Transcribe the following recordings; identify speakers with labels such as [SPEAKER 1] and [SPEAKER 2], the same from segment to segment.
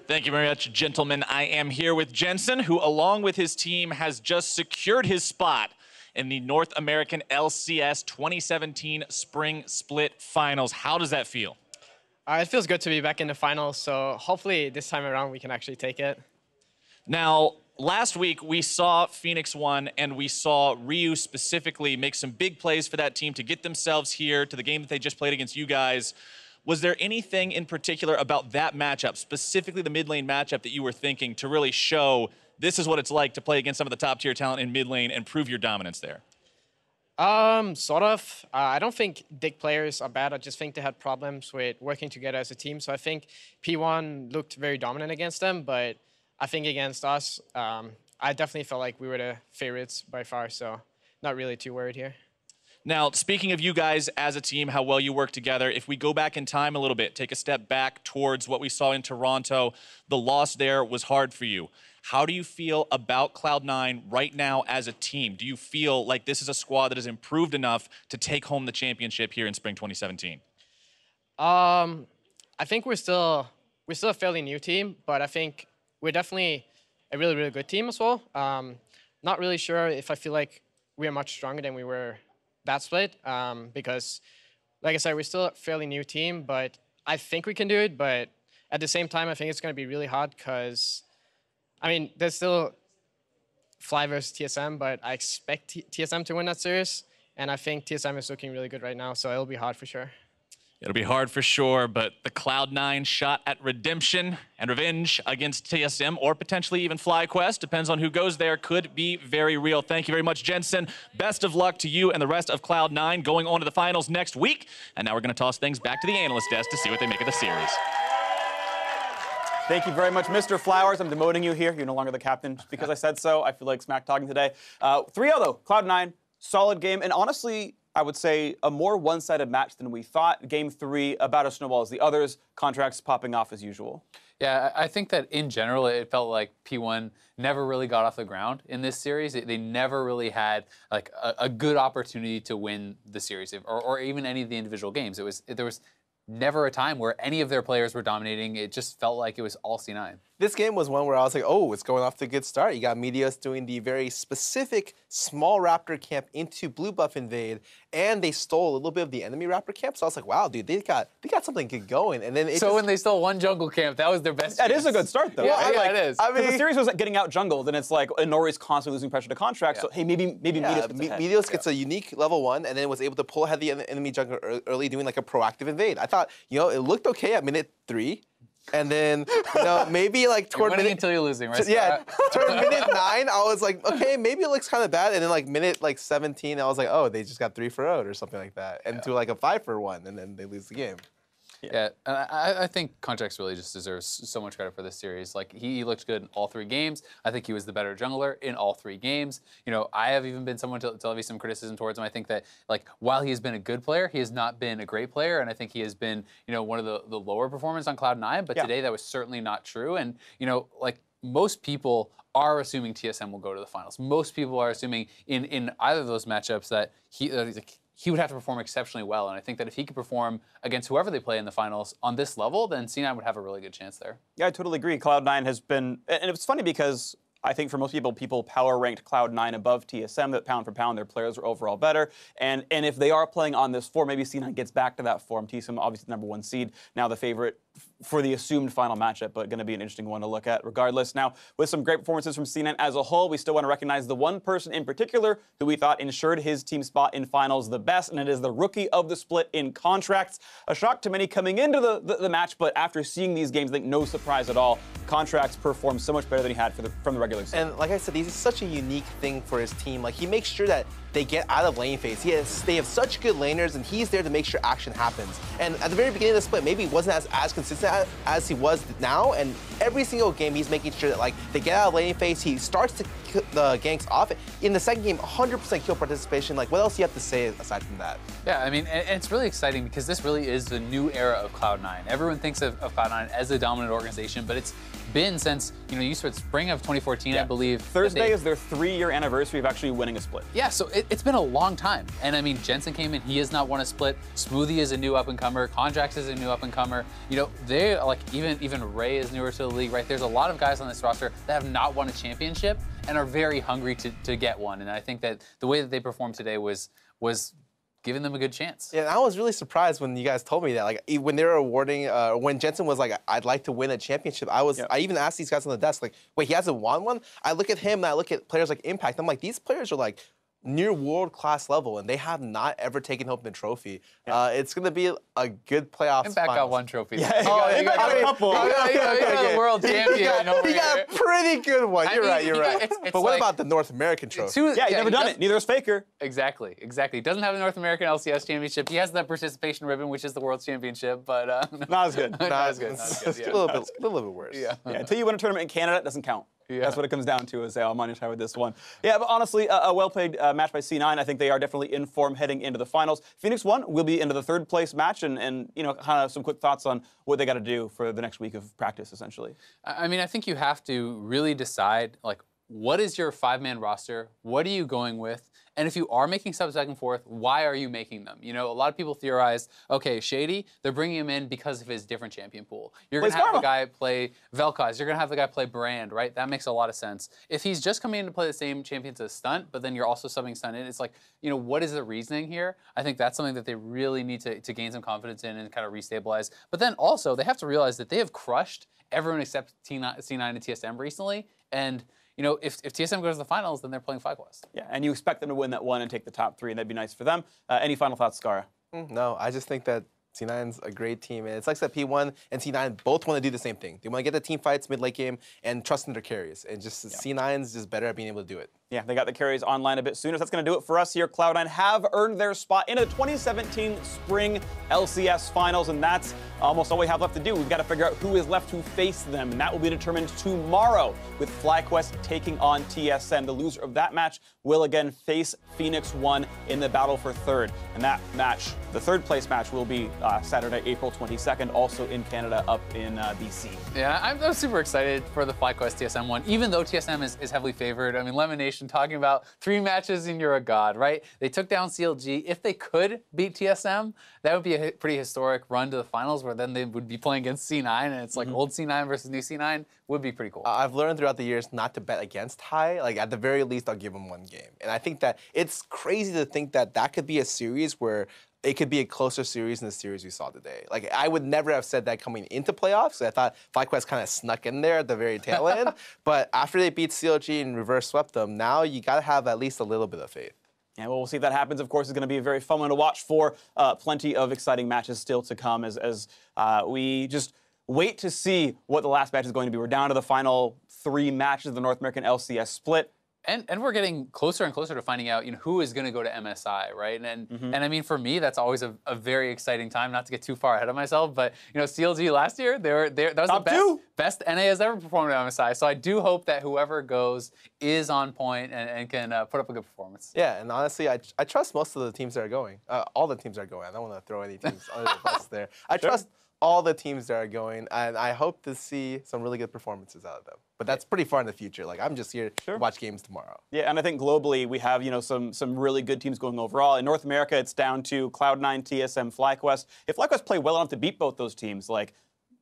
[SPEAKER 1] Thank you very much, gentlemen. I am here with Jensen, who, along with his team, has just secured his spot in the North American LCS 2017 Spring Split Finals. How does that feel?
[SPEAKER 2] It feels good to be back in the finals, so hopefully this time around we can actually take it.
[SPEAKER 1] Now, last week we saw Phoenix1 and we saw Ryu specifically make some big plays for that team to get themselves here to the game that they just played against you guys. Was there anything in particular about that matchup, specifically the mid lane matchup, that you were thinking to really show this is what it's like to play against some of the top tier talent in mid lane and prove your dominance there?
[SPEAKER 2] Sort of. I don't think Dig players are bad. I just think they had problems with working together as a team. So I think P1 looked very dominant against them, but I think against us, I definitely felt like we were the favorites by far. So not really too worried here.
[SPEAKER 1] Now, speaking of you guys as a team, how well you work together, if we go back in time a little bit, take a step back towards what we saw in Toronto, the loss there was hard for you. How do you feel about Cloud9 right now as a team? Do you feel like this is a squad that has improved enough to take home the championship here in spring 2017?
[SPEAKER 2] I think we're still a fairly new team, but I think we're definitely a really, really good team as well. Not really sure if I feel like we are much stronger than we were that split, because, like I said, we're still a fairly new team, but I think we can do it. But at the same time, I think it's going to be really hard because, I mean, there's still Fly versus TSM, but I expect TSM to win that series, and I think TSM is looking really good right now, so it'll be hard for sure.
[SPEAKER 1] It'll be hard for sure, but the Cloud9 shot at redemption and revenge against TSM, or potentially even FlyQuest, depends on who goes there, could be very real. Thank you very much, Jensen. Best of luck to you and the rest of Cloud9 going on to the finals next week. And now we're going to toss things back to the analyst desk to see what they make of the series.
[SPEAKER 3] Thank you very much, Mr. Flowers. I'm demoting you here. You're no longer the captain just because I said so. I feel like smack talking today. 3-0 though, Cloud9, solid game, and honestly, I would say a more one-sided match than we thought. Game 3, about as snowball as the others, contracts popping off as usual.
[SPEAKER 4] Yeah, I think that in general, it felt like P1 never really got off the ground in this series. They never really had like a good opportunity to win the series, or even any of the individual games. There was never a time where any of their players were dominating. It just felt like it was all C9.
[SPEAKER 5] This game was one where I was like, oh, it's going off to a good start. You got Meteos doing the very specific small Raptor camp into Blue Buff invade, and they stole a little bit of the enemy Raptor camp. So I was like, wow, dude, they got something good going. And then
[SPEAKER 4] when they stole one jungle camp, that was their best.
[SPEAKER 3] That is a good start, though.
[SPEAKER 4] Yeah, it is.
[SPEAKER 3] I mean, the series was getting out jungled, and it's like Inori's constantly losing pressure to contracts. So hey, maybe
[SPEAKER 5] Meteos gets a unique level 1, and then was able to pull ahead the enemy jungle early, doing like a proactive invade. I thought, it looked okay at minute 3. And then, maybe like toward minute
[SPEAKER 4] until you're losing, right?
[SPEAKER 5] Yeah, toward minute 9, I was like, okay, maybe it looks kind of bad. And then like minute 17, I was like, oh, they just got 3 for 0 or something like that, and to like a 5 for 1, and then they lose the game.
[SPEAKER 4] Yeah, I think Contracts really just deserves so much credit for this series. Like, he looked good in all 3 games. I think he was the better jungler in all 3 games. I have even been someone to levy some criticism towards him. I think that, like, while he has been a good player, he has not been a great player, and I think he has been, one of the lower performers on Cloud9, but today that was certainly not true. And, like, most people are assuming TSM will go to the finals. Most people are assuming in either of those matchups that he would have to perform exceptionally well, and I think that if he could perform against whoever they play in the finals on this level, then C9 would have a really good chance there.
[SPEAKER 3] Yeah, I totally agree. Cloud9 has been, and it's funny because I think for most people power ranked Cloud9 above TSM, that pound for pound their players are overall better. And if they are playing on this form, maybe C9 gets back to that form. TSM, obviously the #1 seed, now the favorite for the assumed final matchup, but going to be an interesting one to look at regardless. Now, with some great performances from C9 as a whole, we still want to recognize the one person in particular who we thought ensured his team spot in finals the best, and it is the rookie of the split in Contracts. A shock to many coming into the match, but after seeing these games, I think no surprise at all. Contracts performed so much better than he had from the regular season.
[SPEAKER 5] And like I said, this is such a unique thing for his team. Like, he makes sure that they get out of lane phase. They have such good laners, and he's there to make sure action happens. And at the very beginning of the split, maybe he wasn't as consistent as he was now, and every single game he's making sure that, like, they get out of lane phase, he starts to the ganks off. In the second game, 100% kill participation. Like, what else do you have to say aside from that?
[SPEAKER 4] Yeah, I mean, and it's really exciting because this really is the new era of Cloud9. Everyone thinks of Cloud9 as a dominant organization, but it's been since, you start spring of 2014, I believe.
[SPEAKER 3] Thursday is their 3-year anniversary of actually winning a split.
[SPEAKER 4] Yeah, so it's been a long time. And I mean, Jensen came in, he has not won a split. Smoothie is a new up-and-comer. Konjax is a new up-and-comer. They, like, even Ray is newer to the league, right? There's a lot of guys on this roster that have not won a championship and are very hungry to get one. And I think that the way that they performed today was giving them a good chance.
[SPEAKER 5] Yeah, and I was really surprised when you guys told me that. Like, when they were awarding, when Jensen was like, I'd like to win a championship, I even asked these guys on the desk, like, wait, he hasn't won one? I look at him and I look at players like Impact. I'm like, these players are like near world-class level, and they have not ever taken home the trophy. It's going to be a good playoff.
[SPEAKER 4] Impact got one trophy.
[SPEAKER 3] Yeah, he got a couple.
[SPEAKER 4] He got a world champion over
[SPEAKER 5] He got a pretty good one. You're right.
[SPEAKER 4] It's
[SPEAKER 5] But what about the North American trophy?
[SPEAKER 3] He's never done it. Neither is Faker.
[SPEAKER 4] Exactly. He doesn't have the North American LCS championship. He has that participation ribbon, which is the world championship, but
[SPEAKER 3] not as good.
[SPEAKER 4] Not as good.
[SPEAKER 5] A little bit worse.
[SPEAKER 3] Yeah, until you win a tournament in Canada, it doesn't count. That's what it comes down to, is I'm on your side with this one. Yeah, but honestly, a well-played match by C9. I think they are definitely in form heading into the finals. Phoenix1 will be into the third place match, and kind of some quick thoughts on what they got to do for the next week of practice, essentially. I mean, I think you have to really decide, like, what is your 5-man roster? What are you going with? And if you are making subs back and forth, why are you making them? A lot of people theorize, okay, Shady, they're bringing him in because of his different champion pool. You're going to have the guy play Vel'Koz. You're going to have the guy play Brand, right? That makes a lot of sense. If he's just coming in to play the same champions as Stunt, but then you're also subbing Stunt in, it's like, what is the reasoning here? I think that's something that they really need to gain some confidence in and kind of restabilize. But then also, they have to realize that they have crushed everyone except C9 and TSM recently, and if TSM goes to the finals, then they're playing FlyQuest. Yeah, and you expect them to win that one and take the top 3, and that'd be nice for them. Any final thoughts, Skara?
[SPEAKER 5] No, I just think that C9's a great team, and it's like that P1 and C9 both want to do the same thing. They want to get the team fights mid-late game and trust in their carries, and just C9's just better at being able to do it. Yeah, they got the carries online a bit sooner, so that's going to do it for us here. Cloud9 have earned their spot into the 2017 Spring LCS Finals, and that's almost all we have left to do. We've got to figure out who is left to face them, and that will be determined tomorrow with FlyQuest taking on TSM. The loser of that match will again face Phoenix1 in the battle for third, and that match, the third place match, will be Saturday, April 22nd, also in Canada, up in BC. Yeah, I'm super excited for the FlyQuest TSM one, even though TSM is heavily favored. I mean, Lemon Nation talking about 3 matches and you're a god, right? They took down CLG. If they could beat TSM, that would be a pretty historic run to the finals, where then they would be playing against C9, and it's like old C9 versus new C9 would be pretty cool. I've learned throughout the years not to bet against High. Like, at the very least, I'll give them 1 game. And I think that it's crazy to think that that could be a series where it could be a closer series than the series we saw today. Like, I would never have said that coming into playoffs. I thought FlyQuest kind of snuck in there at the very tail end. But after they beat CLG and reverse swept them, now you got to have at least a little bit of faith. Yeah, well, we'll see if that happens. Of course, it's going to be a very fun one to watch for. Plenty of exciting matches still to come as we just wait to see what the last match is going to be. We're down to the final 3 matches of the North American LCS split. And we're getting closer and closer to finding out, who is going to go to MSI, right? And I mean, for me, that's always a very exciting time. Not to get too far ahead of myself, but CLG last year, that was the best NA has ever performed at MSI. So I do hope that whoever goes is on point and can put up a good performance. Yeah, and honestly, I trust most of the teams that are going. All the teams that are going. I don't want to throw any teams under the bus there. I trust all the teams that are going, and I hope to see some really good performances out of them. But that's pretty far in the future. Like, I'm just here to watch games tomorrow. Yeah, and I think globally we have, some really good teams going overall. In North America, it's down to Cloud9, TSM, FlyQuest. If FlyQuest play well enough to beat both those teams, like,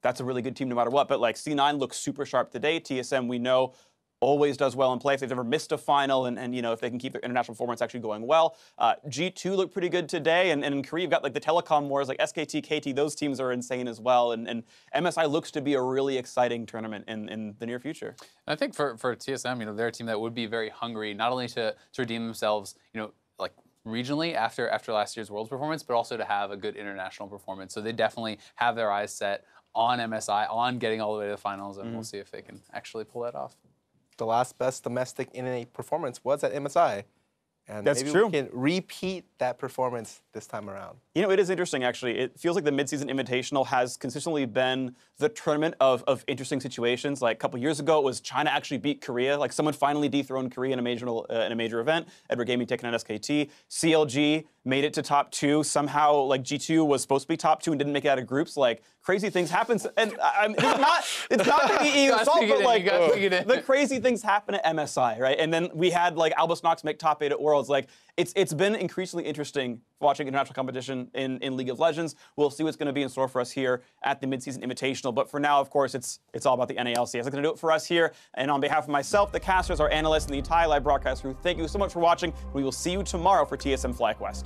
[SPEAKER 5] that's a really good team no matter what. But like, C9 looks super sharp today. TSM, we know, always does well in playoffs. They've never missed a final, and if they can keep their international performance actually going well. G2 looked pretty good today, and in Korea you've got like the telecom wars, like SKT, KT, those teams are insane as well, and MSI looks to be a really exciting tournament in the near future. And I think for TSM, they're a team that would be very hungry, not only to redeem themselves, like regionally after last year's Worlds performance, but also to have a good international performance. So they definitely have their eyes set on MSI, on getting all the way to the finals, and we'll see if they can actually pull that off. The last best domestic NA performance was at MSI, And
[SPEAKER 3] That's
[SPEAKER 5] maybe
[SPEAKER 3] true.
[SPEAKER 5] we can repeat that performance this time around.
[SPEAKER 3] You know, it is interesting, actually. It feels like the midseason invitational has consistently been the tournament of interesting situations. Like a couple years ago, it was China actually beat Korea. Like someone finally dethroned Korea in a major event. Edward Gaming taking on SKT. CLG made it to top 2. Somehow, like G2 was supposed to be top 2 and didn't make it out of groups. Like crazy things happen. And it's not the EU's fault, but like the crazy things happen at MSI, right? And then we had like Albus Nox make top 8 at Worlds. Like it's been increasingly interesting watching international competition in League of Legends. We'll see what's going to be in store for us here at the midseason invitational. But for now, of course, it's all about the NALCS. That's going to do it for us here. And on behalf of myself, the casters, our analysts, and the entire live broadcast crew, thank you so much for watching. We will see you tomorrow for TSM FlyQuest.